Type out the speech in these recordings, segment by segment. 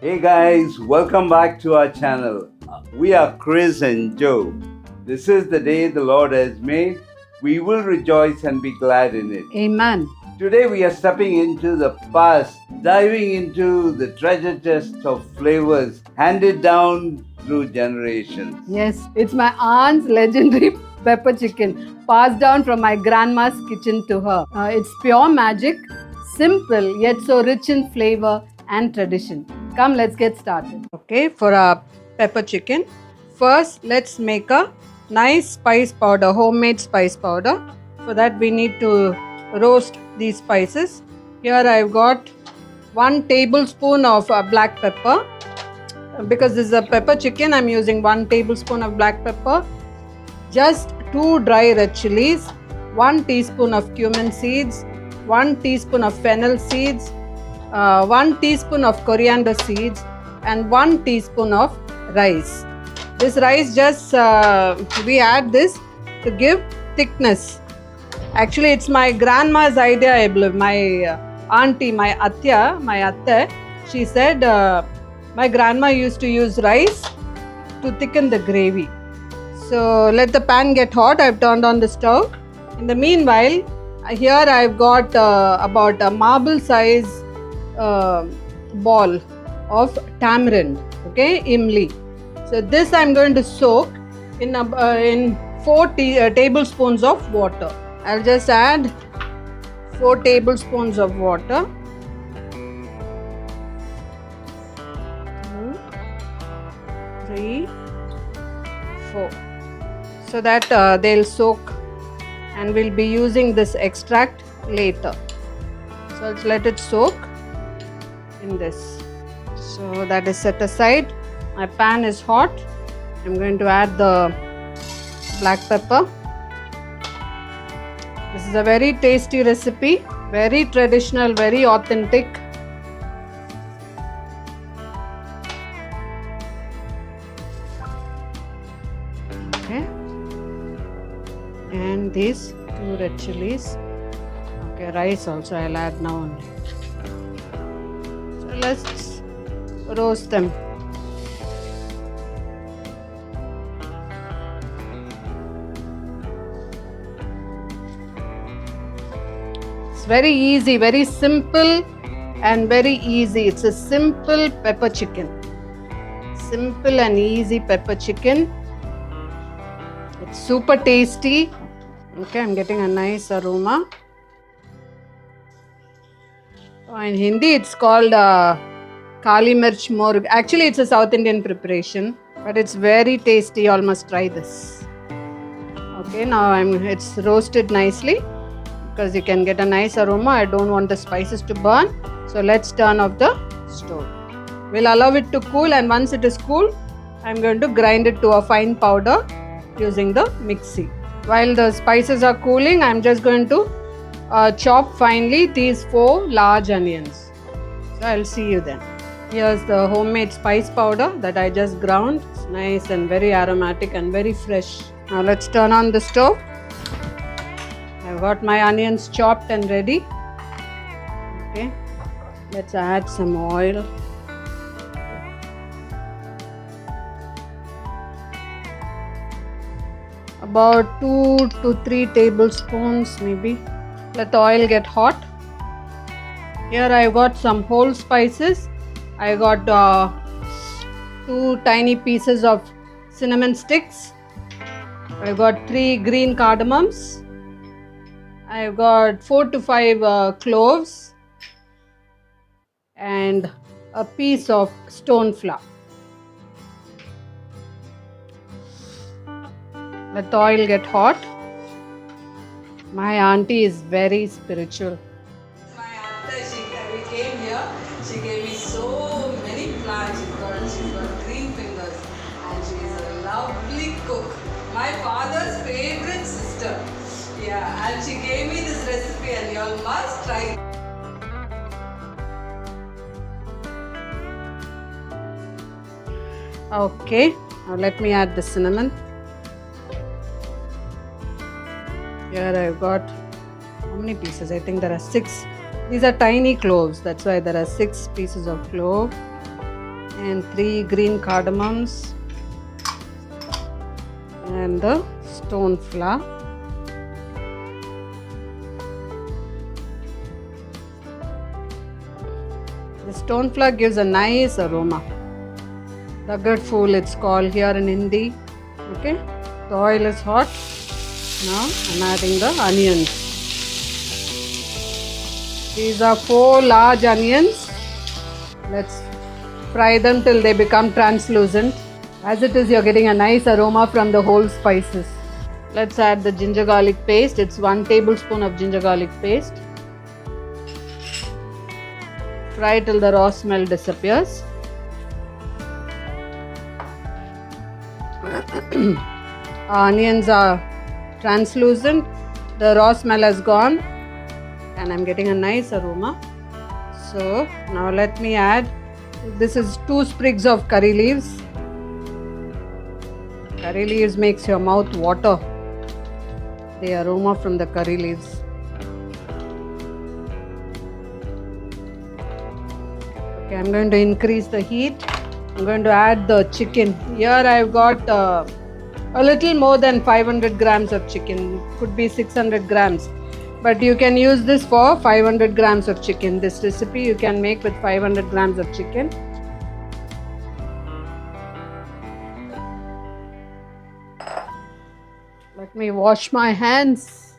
Hey guys, welcome back to our channel. We are Chris and Joe. This is the day the Lord has made. We will rejoice and be glad in it. Amen. Today we are stepping into the past, diving into the treasure chest of flavors handed down through generations. Yes, it's my aunt's legendary pepper chicken, passed down from my grandma's kitchen to her. It's pure magic, simple yet so rich in flavor and tradition. Come, let's get started. Okay, for our pepper chicken, first let's make a nice spice powder, homemade spice powder. For that, we need to roast these spices. Here I've got 1 tablespoon of black pepper. Because this is a pepper chicken, I'm using 1 tablespoon of black pepper, just 2 dry red chilies, 1 teaspoon of cumin seeds, 1 teaspoon of fennel seeds, 1 teaspoon of coriander seeds, and 1 teaspoon of rice. This rice just we add this to give thickness. Actually, it's my grandma's idea, I believe. My auntie, my atte, she said my grandma used to use rice to thicken the gravy. So let the pan get hot. I've turned on the stove. In the meanwhile, here I've got about a marble size ball of tamarind, okay, imli. So this I'm going to soak in 4 tablespoons of water. I'll just add 4 tablespoons of water. 2, 3, 4. So that they'll soak, and we'll be using this extract later. So let's let it soak in this. So that is set aside. My pan is hot. I'm going to add the black pepper. This is a very tasty recipe, very traditional, very authentic. Okay. And these 2 red chilies. Okay, rice also I'll add now only. So let's roast them. It's very easy, very simple and very easy. It's a simple pepper chicken. Simple and easy pepper chicken. It's super tasty. Okay, I'm getting a nice aroma. In Hindi, it's called Kali Mirch Morg. Actually, it's a South Indian preparation, but it's very tasty. You all must try this. Okay, now it's roasted nicely because you can get a nice aroma. I don't want the spices to burn. So let's turn off the stove. We'll allow it to cool, and once it is cool, I'm going to grind it to a fine powder using the mixie. While the spices are cooling, I'm just going to chop finely these 4 large onions. So I'll see you then. Here's the homemade spice powder that I just ground. It's nice and very aromatic and very fresh. Now let's turn on the stove. I've got my onions chopped and ready. Okay, let's add some oil. About 2 to 3 tablespoons maybe. Let the oil get hot. Here I got some whole spices. I got 2 tiny pieces of cinnamon sticks. I got 3 green cardamoms. I got 4 to 5 cloves and a piece of stone flower. Let the oil get hot. My auntie is very spiritual. My auntie, we came here, she gave me so many plants. She's got green fingers and she is a lovely cook. My father's favorite sister. Yeah, and she gave me this recipe and you all must try. Okay, now let me add the cinnamon. Here I've got, how many pieces? I think there are 6. These are tiny cloves, that's why there are 6 pieces of clove. and 3 green cardamoms and the stone flower. The stone flower gives a nice aroma. Daggad Fool it's called here in Hindi. Okay, the oil is hot. Now I'm adding the onions. These are 4 large onions. Let's fry them till they become translucent. As it is, you're getting a nice aroma from the whole spices. Let's add the ginger garlic paste. It's 1 tablespoon of ginger garlic paste. Fry till the raw smell disappears. Our onions are translucent. The raw smell has gone and I'm getting a nice aroma. So now let me add, this is 2 sprigs of curry leaves. Curry leaves makes your mouth water. The aroma from the curry leaves. Okay, I'm going to increase the heat. I'm going to add the chicken. Here I've got a little more than 500 grams of chicken. Could be 600 grams. But you can use this for 500 grams of chicken. This recipe you can make with 500 grams of chicken. Let me wash my hands.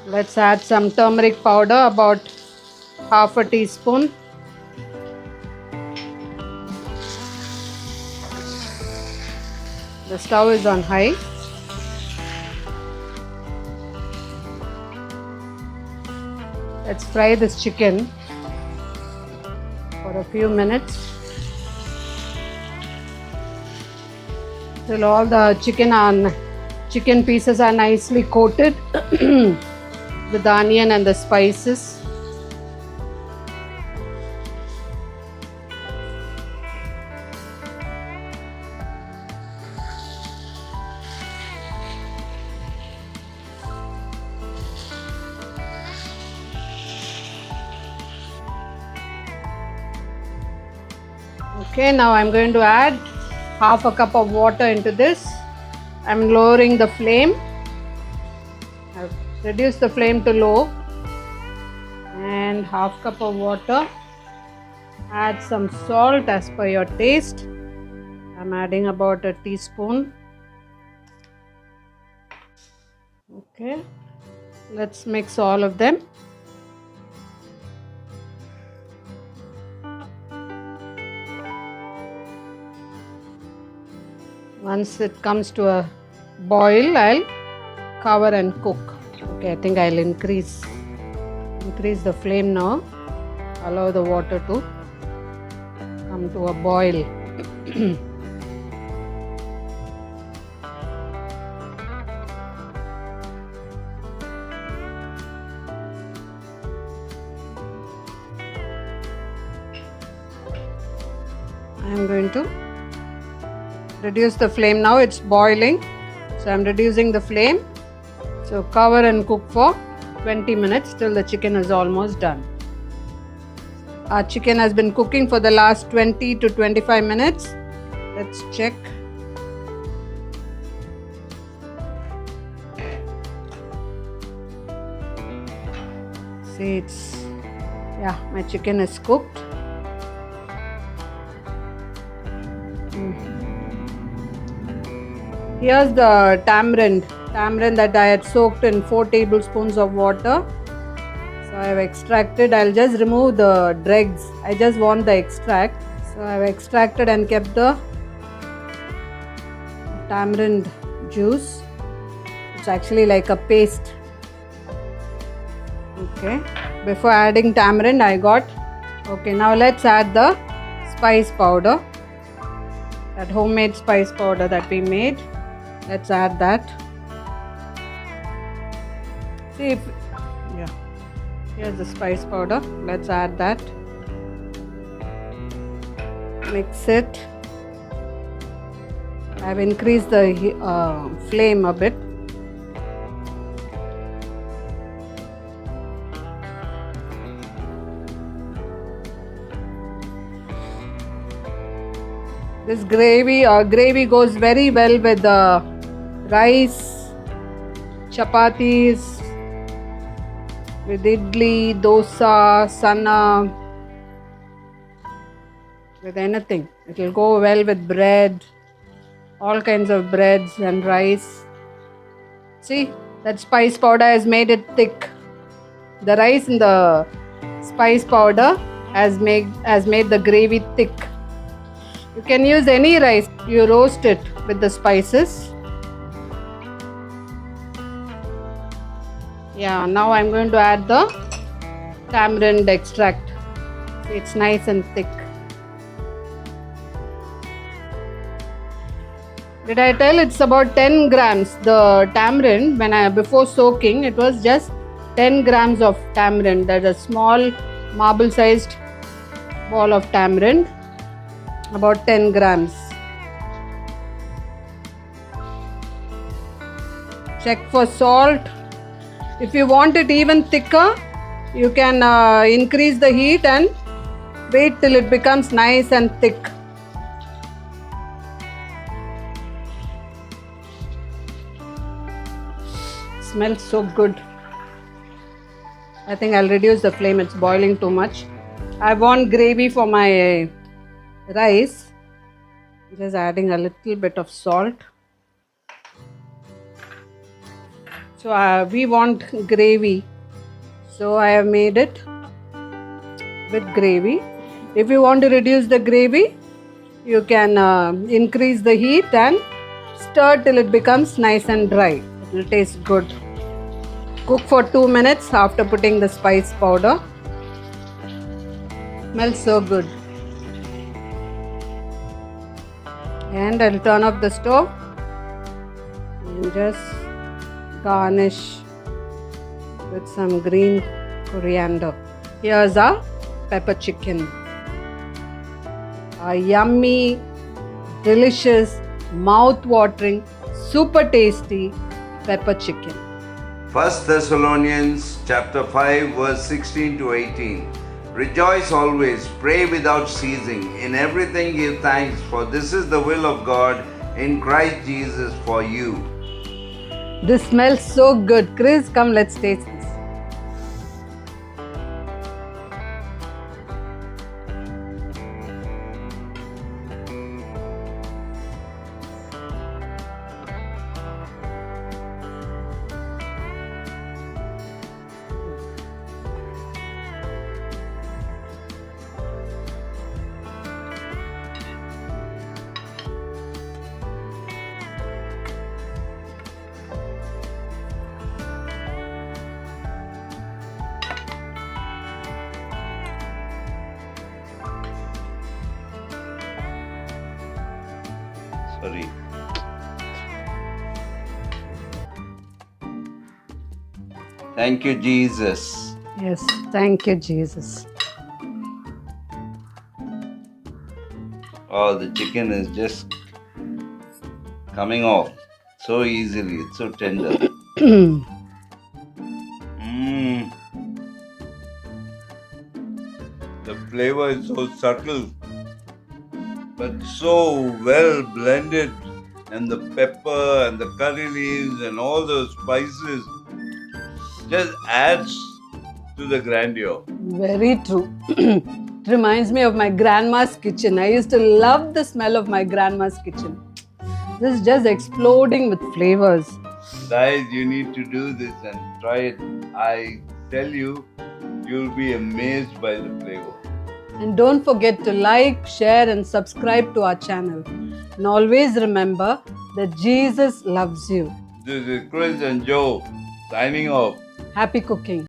Let's add some turmeric powder, about half a teaspoon. The stove is on high. Let's fry this chicken for a few minutes till all the chicken pieces are nicely coated with the onion and the spices. Okay, now I'm going to add half a cup of water into this. I'm lowering the flame. I've reduced the flame to low. And half cup of water. Add some salt as per your taste. I'm adding about a teaspoon. Okay, let's mix all of them. Once it comes to a boil, I'll cover and cook. Okay, I think I'll increase the flame now. Allow the water to come to a boil. I'm going to reduce the flame now. It's boiling, so I'm reducing the flame. So cover and cook for 20 minutes till the chicken is almost done. Our chicken has been cooking for the last 20 to 25 minutes. Let's check. See, my chicken is cooked. Here's the tamarind that I had soaked in 4 tablespoons of water. So I have extracted. I'll just remove the dregs. I just want the extract. So I have extracted and kept the tamarind juice. It's actually like a paste. Okay. Before adding tamarind, okay, now let's add the spice powder. That homemade spice powder that we made. Let's add that. See here's the spice powder. Let's add that. Mix it. I've increased the flame a bit. This gravy goes very well with the rice, chapatis, with idli, dosa, sana, with anything. It will go well with bread, all kinds of breads and rice. See, that spice powder has made it thick. The rice in the spice powder has made the gravy thick. You can use any rice. You roast it with the spices. Yeah, now I'm going to add the tamarind extract. It's nice and thick. Did I tell it's about 10 grams? The tamarind, before soaking, it was just 10 grams of tamarind. That's a small marble-sized ball of tamarind. About 10 grams. Check for salt. If you want it even thicker, you can increase the heat and wait till it becomes nice and thick. Smells so good. I think I'll reduce the flame. It's boiling too much. I want gravy for my rice. Just adding a little bit of salt. So we want gravy. So I have made it with gravy. If you want to reduce the gravy, you can increase the heat and stir till it becomes nice and dry. It will taste good. Cook for 2 minutes after putting the spice powder. Smells so good. And I'll turn off the stove and just garnish with some green coriander. Here's our pepper chicken. A yummy, delicious, mouth-watering, super tasty pepper chicken. 1 Thessalonians chapter 5 verse 16 to 18. Rejoice always, pray without ceasing, in everything give thanks, for this is the will of God in Christ Jesus for you. This smells so good. Chris, come, let's taste this. Sorry. Thank you, Jesus. Yes, thank you, Jesus. Oh, the chicken is just coming off so easily. It's so tender. The flavor is so subtle, but so well blended, and the pepper and the curry leaves and all those spices just adds to the grandeur. Very true. It reminds me of my grandma's kitchen. I used to love the smell of my grandma's kitchen. This is just exploding with flavors. Guys, you need to do this and try it. I tell you, you'll be amazed by the flavor. And don't forget to like, share and subscribe to our channel. And always remember that Jesus loves you. This is Chris and Joe signing off. Happy cooking.